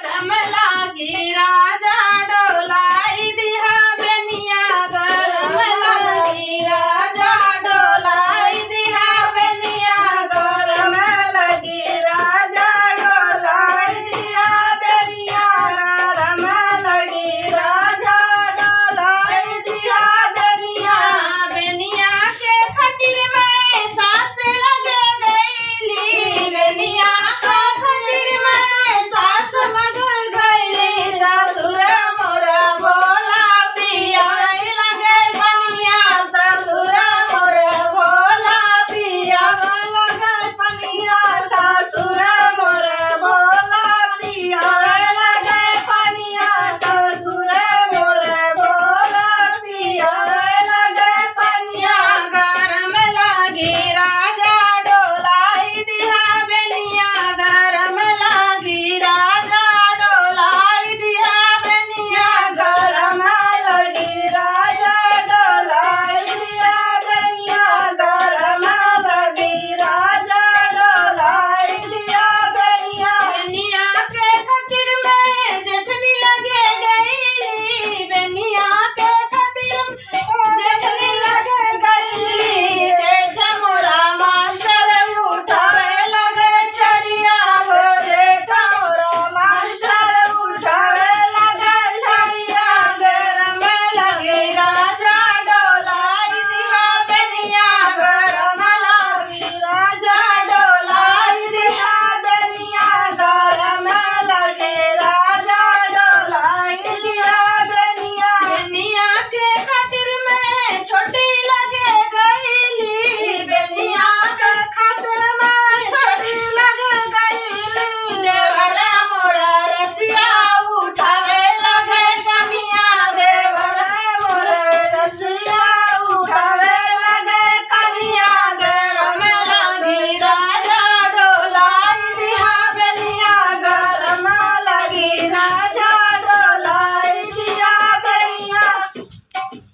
गरम लागी राजा डोलाई दिहा बेनिया गरम लागी राजा डोलाई दिहा बेनिया गरम लगी राजा डोलाई दिहा बेनिया गरम लगी राजा डोलाई दिहा बेनिया बेनिया के खातिर मैं सास लग गईली बेनिया के खातिर मैं सास लग गईली ससुर मोरा भोला पिया लगे पनिया ससुर मोरा भोला पिया लगे पनिया ससुर मोरा भोला पिया लगे पनिया ससुर मोरा भोला पिया लगे पनिया गरम लागी राजा डोलाई दिहा बेनिया गरम लागी राजा डोलाई दिहा बेनिया गरम लगी राजा डोलाई दिहा बेनिया गरम लगी राजा डोलाई दिहा बेनिया बेनिया के खातिर मैं जेठनी लगे गईली बेनिया के खातिर जेठनी लगे गईली जेठ मोरा मास्टर उठावे लगे छड़िया हो जेठ मोरा मास्टर उठावे लगे छड़िया गरम लगे राजा डोलाई दिहा बेनिया गरम लगी राजा डोलाई दिहा बेनिया गरम लगे राजा डोलाई दिहा बेनिया बेनिया के खातिर मैं छोटी लगे गईली बेनिया के खातिर मैं छोटी लगे गईली देवरा मोरा रतिया